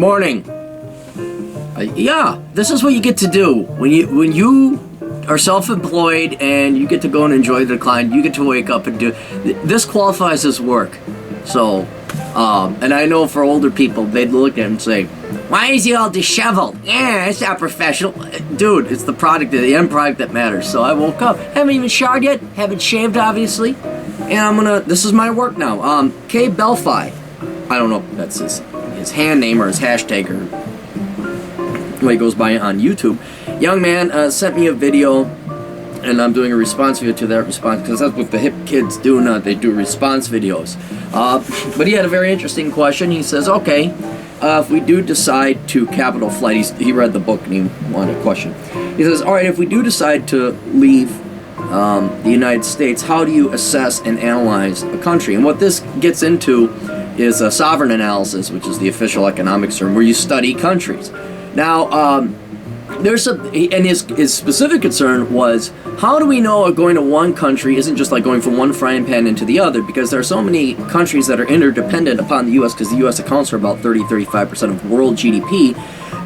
Good morning. Yeah, this is what you get to do when you are self-employed and you get to go and enjoy the decline. You get to wake up and do this. Qualifies as work. So, and I know for older people, they'd look at it and say, "Why is he all disheveled? Yeah, it's not professional." Dude, it's the product, the end product that matters. So I woke up, haven't even showered yet, haven't shaved obviously, and this is my work now. K Belfi, I don't know if that's his hand name or his hashtag or what he goes by on YouTube. Young man sent me a video, and I'm doing a response video to that response because that's what the hip kids do now. They do response videos. But he had a very interesting question. He says, okay, if we do decide to capital flight, he read the book and he wanted a question. He says, all right, if we do decide to leave the United States, how do you assess and analyze a country? And what this gets into is a sovereign analysis, which is the official economics term, where you study countries. Now, his specific concern was, how do we know going to one country isn't just like going from one frying pan into the other? Because there are so many countries that are interdependent upon the U.S. because the U.S. accounts for about 30-35% of world GDP.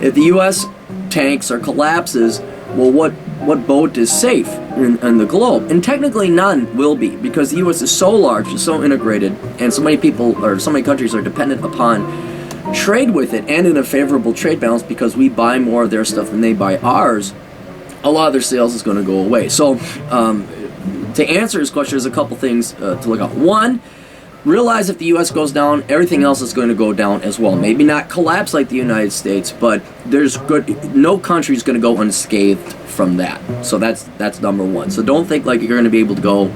If the U.S. tanks or collapses, well, what boat is safe in the globe? And technically none will be, because the U.S. is so large, is so integrated, and so many people or so many countries are dependent upon trade with it, and in a favorable trade balance because we buy more of their stuff than they buy ours. A lot of their sales is going to go away. So to answer his question, there's a couple things to look at. One, realize if the U.S. goes down, everything else is going to go down as well. Maybe not collapse like the United States, but no country is going to go unscathed from that. So that's number one. So don't think like you're going to be able to go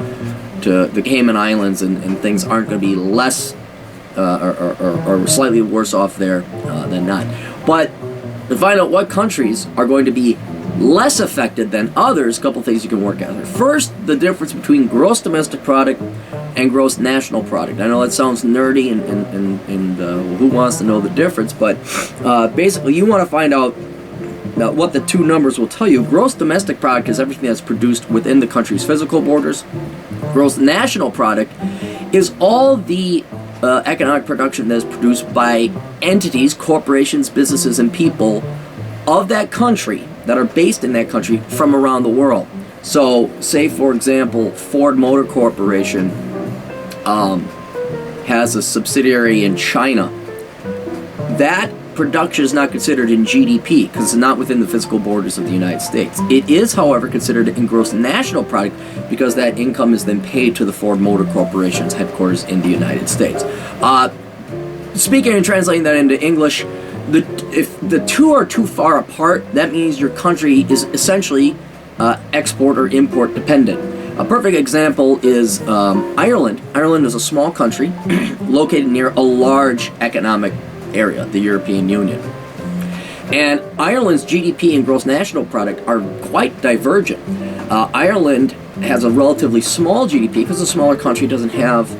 to the Cayman Islands and things aren't going to be less or slightly worse off there than not. But to find out what countries are going to be less affected than others, a couple things you can work out. First, the difference between gross domestic product and gross national product. I know that sounds nerdy and who wants to know the difference, but basically you want to find out what the two numbers will tell you. Gross domestic product is everything that's produced within the country's physical borders. Gross national product is all the economic production that is produced by entities, corporations, businesses, and people of that country that are based in that country from around the world. So, say for example, Ford Motor Corporation has a subsidiary in China. That production is not considered in GDP because it's not within the physical borders of the United States. It is, however, considered in gross national product because that income is then paid to the Ford Motor Corporation's headquarters in the United States. Speaking and translating that into English, if the two are too far apart, that means your country is essentially export or import dependent. A perfect example is Ireland. Ireland is a small country located near a large economic area, the European Union. And Ireland's GDP and gross national product are quite divergent. Ireland has a relatively small GDP because it's a smaller country, doesn't have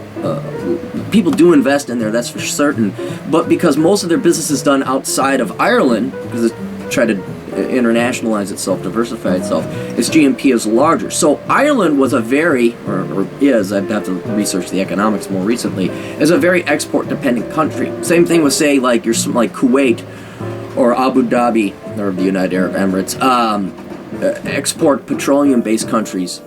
people do invest in there, that's for certain, but because most of their business is done outside of Ireland, because it's trying to internationalize itself, diversify itself, its GNP is larger. So Ireland was a very, or is, I'd have to research the economics more recently, is a very export-dependent country. Same thing with, say, like Kuwait or Abu Dhabi, or the United Arab Emirates, export petroleum-based countries.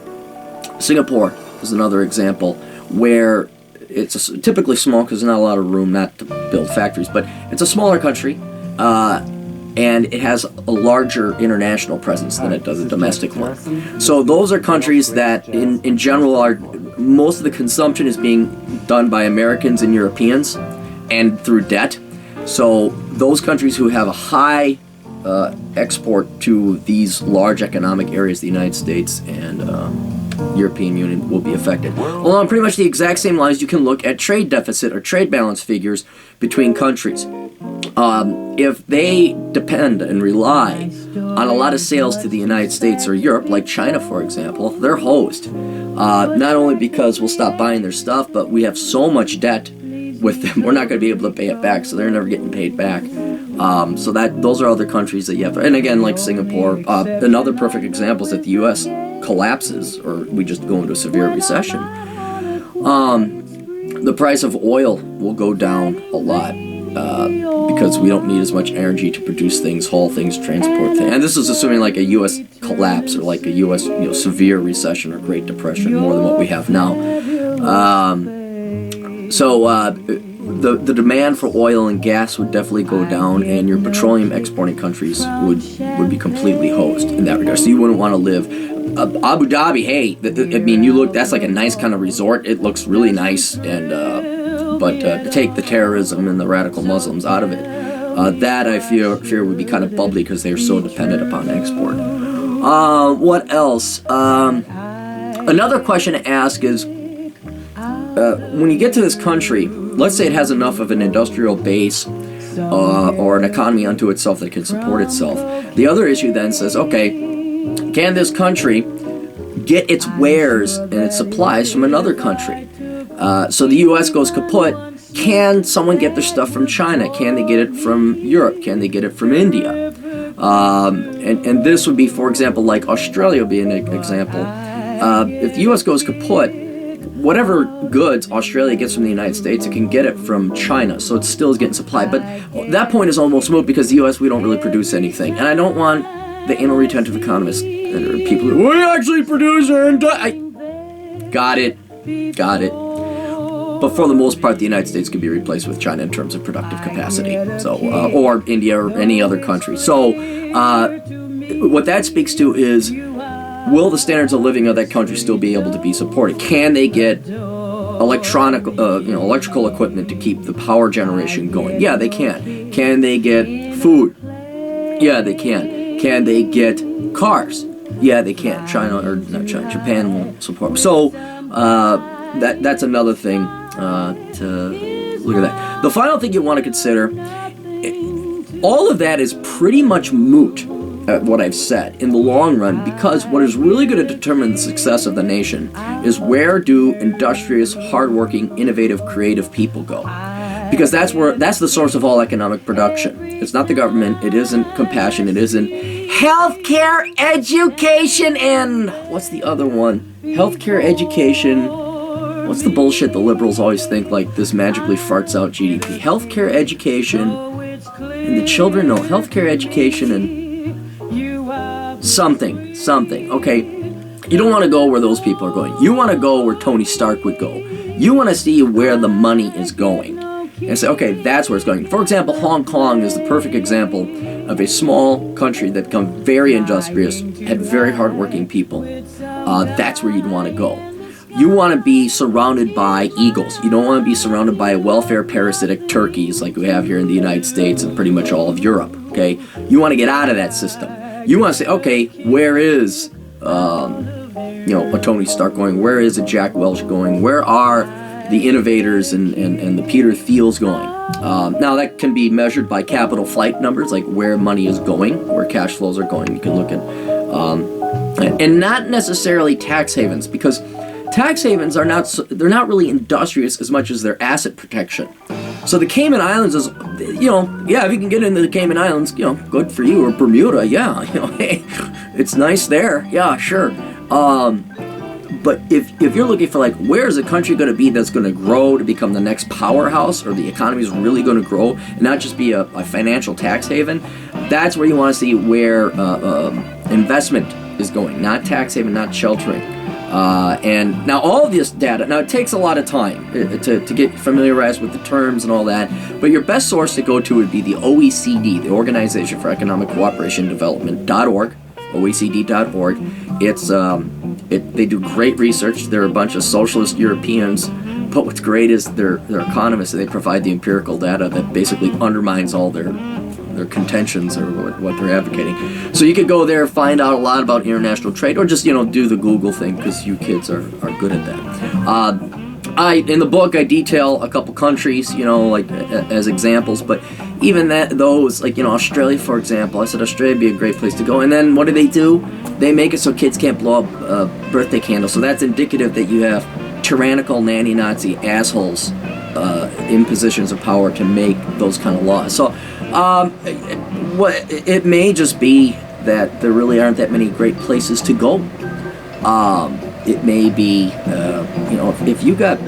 Singapore is another example where it's typically small because there's not a lot of room not to build factories, but it's a smaller country, and it has a larger international presence than it does a domestic one. So those are countries that, in general, most of the consumption is being done by Americans and Europeans, and through debt. So those countries who have a high export to these large economic areas, the United States and European Union, will be affected. Along pretty much the exact same lines, you can look at trade deficit or trade balance figures between countries. If they depend and rely on a lot of sales to the United States or Europe, like China, for example, they're hosed. Not only because we'll stop buying their stuff, but we have so much debt with them, we're not going to be able to pay it back, so they're never getting paid back. So those are other countries that you have. And again, like Singapore, another perfect example is that the U.S. collapses, or we just go into a severe recession. The price of oil will go down a lot. because we don't need as much energy to produce things, haul things, transport things. And this is assuming like a U.S. collapse or like a U.S. Severe recession or Great Depression, more than what we have now. The demand for oil and gas would definitely go down, and your petroleum exporting countries would be completely hosed in that regard. So you wouldn't want to live. Abu Dhabi, hey, I mean, you look, that's like a nice kind of resort. It looks really nice, but to take the terrorism and the radical Muslims out of it, that I fear would be kind of bubbly because they're so dependent upon export. What else? Another question to ask is, when you get to this country, let's say it has enough of an industrial base or an economy unto itself that can support itself. The other issue then says, okay, can this country get its wares and its supplies from another country? So the U.S. goes kaput. Can someone get their stuff from China? Can they get it from Europe? Can they get it from India? And this would be, for example, like Australia would be an example. If the U.S. goes kaput, whatever goods Australia gets from the United States, it can get it from China, so it still is getting supplied. But that point is almost moot because the U.S., we don't really produce anything. And I don't want the anal retentive economists or people who, we actually produce our Got it. But for the most part, the United States can be replaced with China in terms of productive capacity, so or India or any other country. So what that speaks to is, will the standards of living of that country still be able to be supported? Can they get electrical equipment to keep the power generation going? Yeah, they can. Can they get food? Yeah, they can. Can they get cars? Yeah, they can. Japan won't support. So that's another thing to look at that. The final thing you want to consider, all of that is pretty much moot, what I've said, in the long run, because what is really going to determine the success of the nation is where do industrious, hardworking, innovative, creative people go. Because that's the source of all economic production. It's not the government, it isn't compassion, it isn't healthcare, education, and what's the other one? Healthcare, education. What's the bullshit the liberals always think like this magically farts out GDP? Healthcare, education, and the children know healthcare, education, and something. Okay, you don't want to go where those people are going. You want to go where Tony Stark would go. You want to see where the money is going and say, okay, that's where it's going. For example, Hong Kong is the perfect example of a small country that become very industrious, had very hardworking people. That's where you'd want to go. You want to be surrounded by eagles. You don't want to be surrounded by welfare parasitic turkeys like we have here in the United States and pretty much all of Europe. Okay, you want to get out of that system. You want to say, okay, where is a Tony Stark going? Where is a Jack Welch going? Where are the innovators and the Peter Thiels going? Now that can be measured by capital flight numbers, like where money is going, where cash flows are going. You can look at, and not necessarily tax havens, because tax havens are they're not really industrious as much as they're asset protection. So the Cayman Islands is, if you can get into the Cayman Islands, good for you. Or Bermuda, hey, it's nice there. Yeah, sure. But if you're looking for like, where is a country going to be that's going to grow to become the next powerhouse, or the economy is really going to grow and not just be a financial tax haven, that's where you want to see where investment is going, not tax haven, not sheltering. And now all of this data, now it takes a lot of time to get familiarized with the terms and all that, but your best source to go to would be the OECD, the Organization for Economic Cooperation and Development.org, OECD.org. They do great research. They're a bunch of socialist Europeans, but what's great is they're economists, and they provide the empirical data that basically undermines all their contentions or what they're advocating. So you could go there, find out a lot about international trade, or just do the Google thing, because you kids are good at that. In the book I detail a couple countries, as examples, but even those, like Australia, for example, I said Australia would be a great place to go. And then what do? They make it so kids can't blow up birthday candles. So that's indicative that you have tyrannical nanny Nazi assholes in positions of power to make those kind of laws. So it may just be that there really aren't that many great places to go. It may be, if you got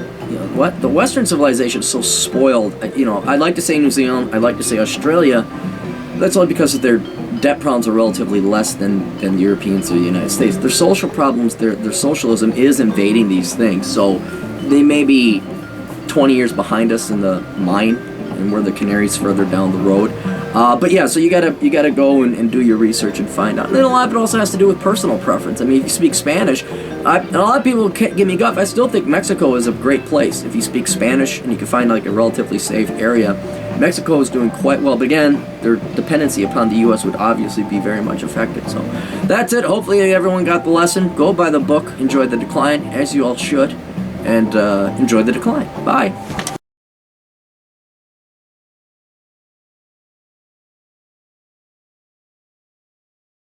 what the Western civilization is so spoiled. I'd like to say New Zealand, I'd like to say Australia. That's only because of their debt problems are relatively less than the Europeans or the United States. Their social problems, their socialism is invading these things. So they may be 20 years behind us in the mine, and we're the canaries further down the road. But yeah, so you gotta go and do your research and find out. And then a lot of it also has to do with personal preference. I mean, if you speak Spanish, and a lot of people give me guff. I still think Mexico is a great place if you speak Spanish and you can find like a relatively safe area. Mexico is doing quite well, but again, their dependency upon the U.S. would obviously be very much affected. So that's it. Hopefully everyone got the lesson. Go buy the book. Enjoy the decline, as you all should, and enjoy the decline. Bye.